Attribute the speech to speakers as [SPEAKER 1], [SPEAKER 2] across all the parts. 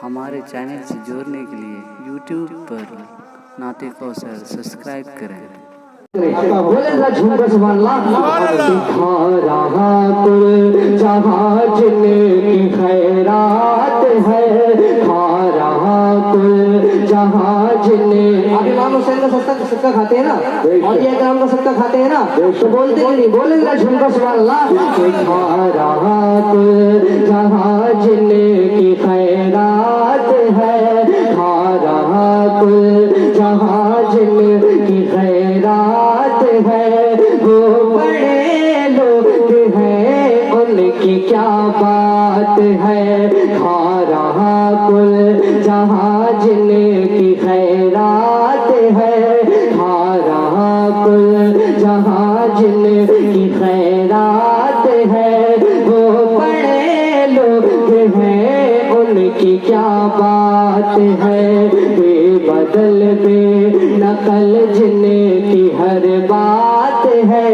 [SPEAKER 1] ہمارے چینل سے جڑنے کے لیے یوٹیوب پر نعت کوثر سبسکرائب کریں۔
[SPEAKER 2] بولے نا جھوم کر سبحان اللہ۔ دکھا رہا کل جہاں جن کی خیرات ہے، کھا رہا کل جہاں جن۔ آپ امام حسین کا صدقہ کھاتے ہیں نا، اور یہ کرام کا صدقہ کھاتے ہیں نا، تو بولتے ہیں نہیں، بولے نا جھوم کر سبحان اللہ۔ دکھا رہا کل جہاں جن کی خیرات ہے، کھا رہا کل جہاں جن کی خیرات ہے، وہ بڑے لوگ ہیں ان کی کیا بات ہے، کھا رہا کل جہاں جن کی خیرات ہے، کھا رہا کل جہاں جن کی خیرات ہے، وہ بڑے لوگ ہیں ان کی کیا بات ہے، بے بدل بے نقل جن کی ہر بات ہے،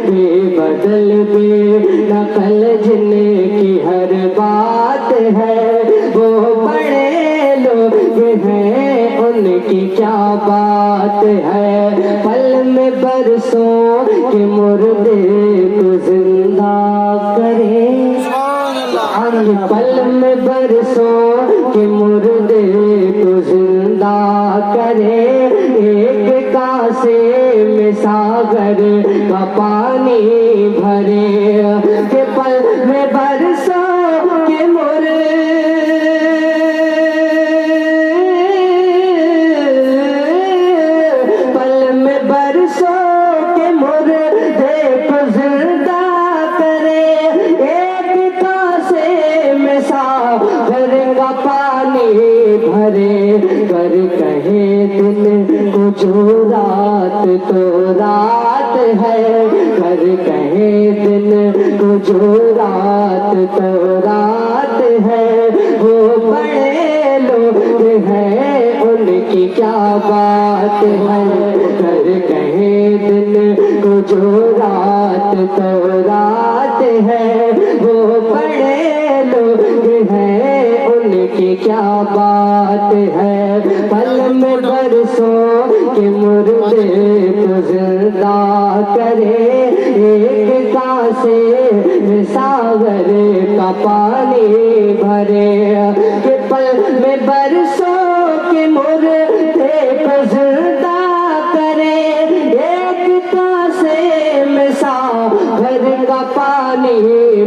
[SPEAKER 2] بے بدل بے نقل جن کی ہر بات ہے، وہ بڑے لوگ ہیں ان کی کیا بات ہے، پل میں برسوں کے مردے کو زندہ کرے، پل میں برسوں کے مردے کو زندہ کرے، ایک کاسے میں ساگر کا پانی بھرے، کہ پل میں برسوں کے مردے، پل میں برسوں کے مردے کو زندہ کرے، ایک کاسے میں ساگر کا پانی بھرے، کر کہے دل کو جو رات تو رات ہے، کر کہے دل کو جو رات تو رات ہے، وہ بڑے لوگ ہیں ان کی کیا بات ہے، کر کہے دل کو جو رات تو رات ہے، وہ بڑے لوگ ہیں ان کی کیا بات ہے، پل میں برسوں کے مردے کو زندہ کرے، ایک کاسے میں ساگر کا پانی بھرے، کہ پل میں برسوں کے مردے کو زندہ کرے، ایک کاسے میں ساگر کا پانی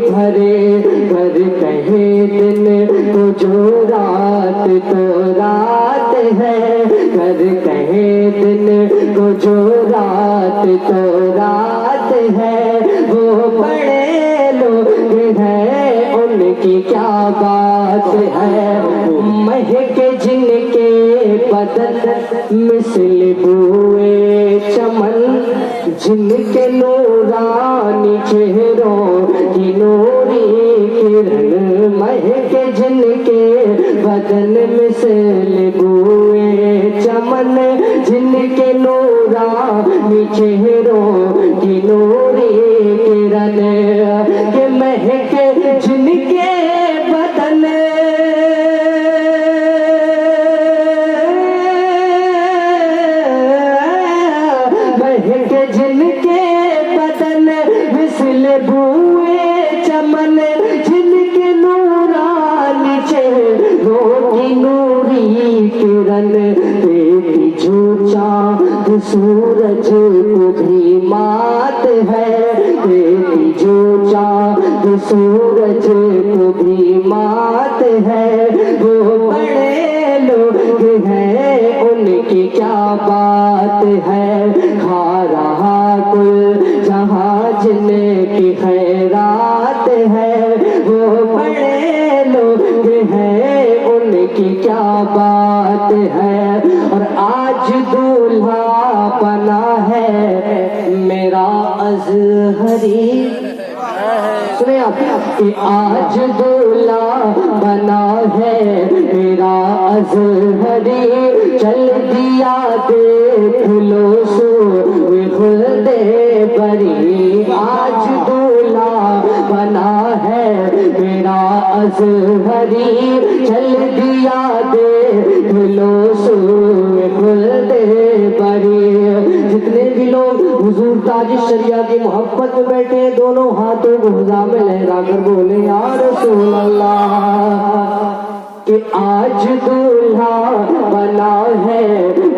[SPEAKER 2] بھرے، کر کہے دل کو جو رات تو رات ہے، کر کہے دل کو جو رات تو رات ہے، وہ بڑے لوگ ہیں ان کی کیا بات ہے، مہک جن کے بدن مثل بوئے چمن، جن کے نورانی چہروں کی نوری کرن، مہک جن کے بدن مثل بوئے چمن، جن کے نورانی چہروں کی نوری کرن، کہ مہک جن کے بدن مہک جن کے بدن مثل بوئے چمن، جن کے نورانی چہروں کی نوری کرن، دیتی جو چاند سورج کو بھی مات ہے، دیتی جو چاند سورج کو بھی مات ہے، وہ بڑے لوگ ہیں ان کی کیا بات ہے، کھا رہا کل جہاں جن کی خیرات ہے، وہ بڑے لوگ ہیں ان کی کیا بات ہے، اور آج دولہا بنا ہے میرا ازہری، سنیں آپ، کہ آج دولہا بنا ہے میرا ازہری، چل دیا دیکھ لو سوئے خلد بری، آج دولہا بنا ہے میرا अज़हरी चल दिया देख लो सूए खुलदे बरी। जितने भी लोग हुजूर ताज शरिया की मोहब्बत में बैठे हैं, दोनों हाथों को हुज़ा में लहरा कर बोले या रसूल अल्लाह कि आज दूल्हा बना है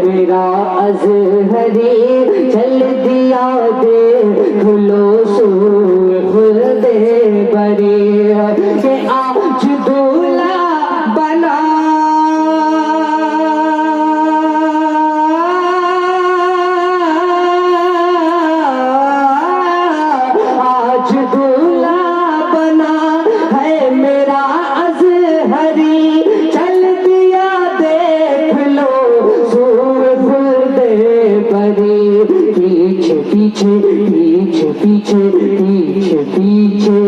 [SPEAKER 2] मेरा अज़हरी चल दिया देख लो सूए खुलदे बरी। कि आज दूल्हा बना पीछे पीछे पीछे पीछे पीछे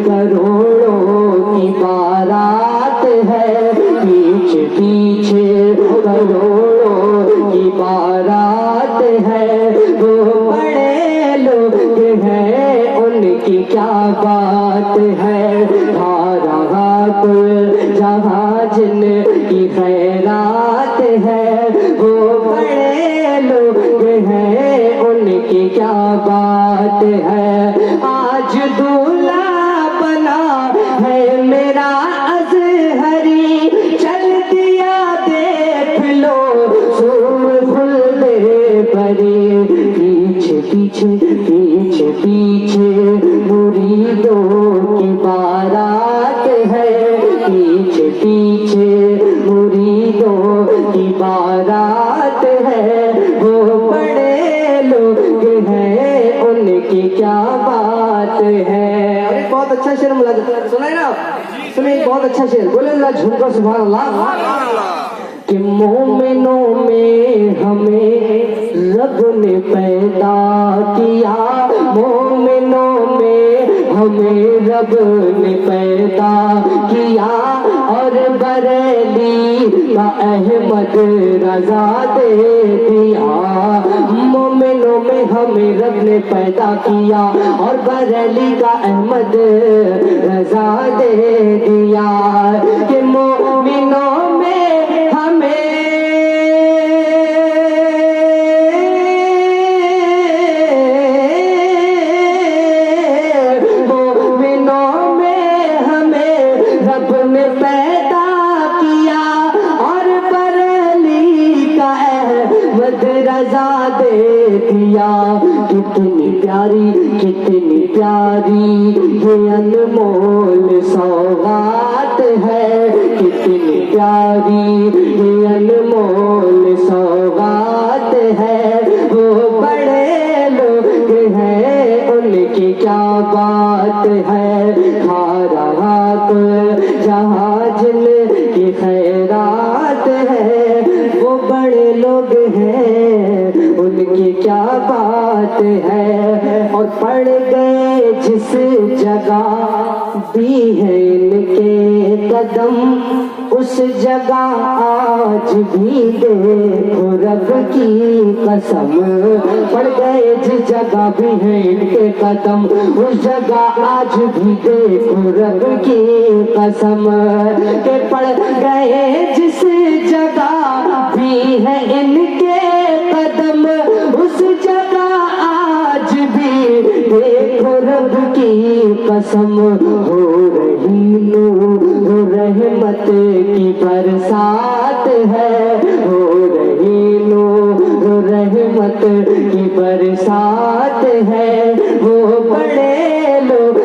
[SPEAKER 2] करोड़ों की बारात है। पीछे पीछे करोड़ों की बारात है। वो बड़े लोग हैं उनकी क्या बात है। रहा कुल जहाँ जिन की खैरात है। वो बड़े लोग हैं उनकी क्या बात है। आज दूल्हा बना है मेरा अज़हरी चल दिया देख लो सूए खुलदे बरी। पीछे पीछे पीछे पीछे मुरीदों की बारात है। पीछे पीछे मुरीदों की बारात है। वो बड़े लोग हैं उनकी क्या बात है। अरे बहुत अच्छा शेर मुला सुनाए ना, सुनिए बहुत अच्छा शेर बोले ना झुमको सुभान अल्लाह। कि मोमिनों में हमें रब ने पैदा किया। मोमिनों में हमें रब ने पैदा किया। और बरेली का अहमद रजा दे दिया। मोमिनों में हमें रब ने पैदा किया और बरेली का अहमद रजा दे दिया। कि मोमिनों में रजा दे दिया। कितनी प्यारी ये अनमोल सौगात है। कितनी प्यारी ये अनमोल सौगात है। वो बड़े लोग हैं उनकी क्या बात है। खा रहा तो जहाँ जिन की खैरात है। वो बड़े लोग हैं उनकी क्या बात है। और पड़ गए जिस जगह भी है इनके कदम, उस जगह आज भी देखो रब की कसम। पड़ गए जिस जगह भी है इनके कदम, उस जगह आज भी देखो रब की कसम। के पड़ गए जिस जगह भी है इनके कदम, उस जगह आज भी देखो रब की कसम। हो रही नूर रहमत की बरसात है। हो रही नूर रहमत की बरसात है। वो बड़े लोग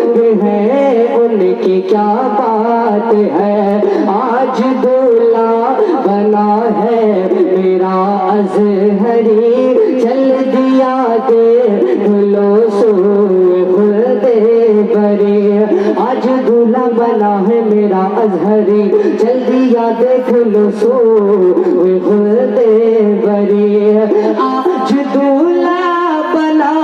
[SPEAKER 2] हैं उनकी क्या बात है। आज दूल्हा बना है मेरा अज़हरी चल दिया देख लो सूए खुलदे बरी। आज दूल्हा बना है मेरा अज़हरी चल दिया देख लो सूए खुलदे बरी। आज दूल्हा बना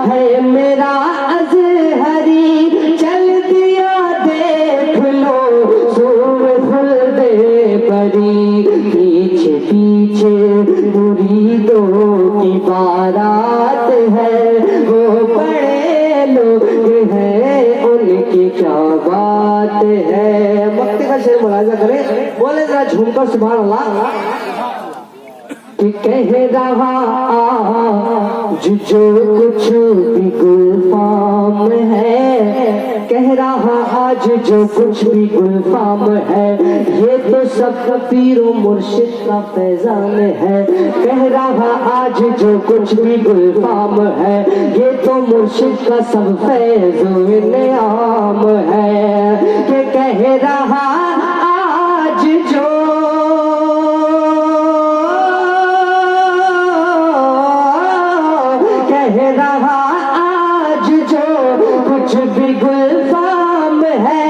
[SPEAKER 2] है मेरा अज़हरी चल दिया देख लो सूए खुलदे बरी। पीछे पीछे मुरीदों की बारात है। वो बड़े लोग हैं उनकी क्या बात है। बोले जरा झूमकर सुभान अल्लाह कि कह रहा आज जो कुछ भी गुलफाम है, कह रहा आज जो कुछ भी गुलफाम है, ये तो सब पीरो मुर्शिद का फैजान है। कह रहा आज जो कुछ भी गुलफाम है, ये तो मुर्शिद का सब फैज़ो इनाम है। कि कह रहा आज जो कह रहा आज जो कुछ भी गुलफाम है,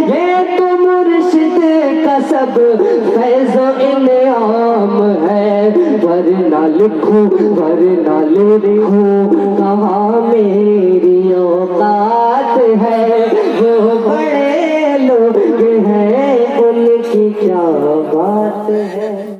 [SPEAKER 2] ये तो मुर्शिद का सब फैज़ो इनाम है। वरना लिखूं वरना लिखूं कहाँ मेरी औकात है, वो बड़े लोग हैं उनकी क्या बात है।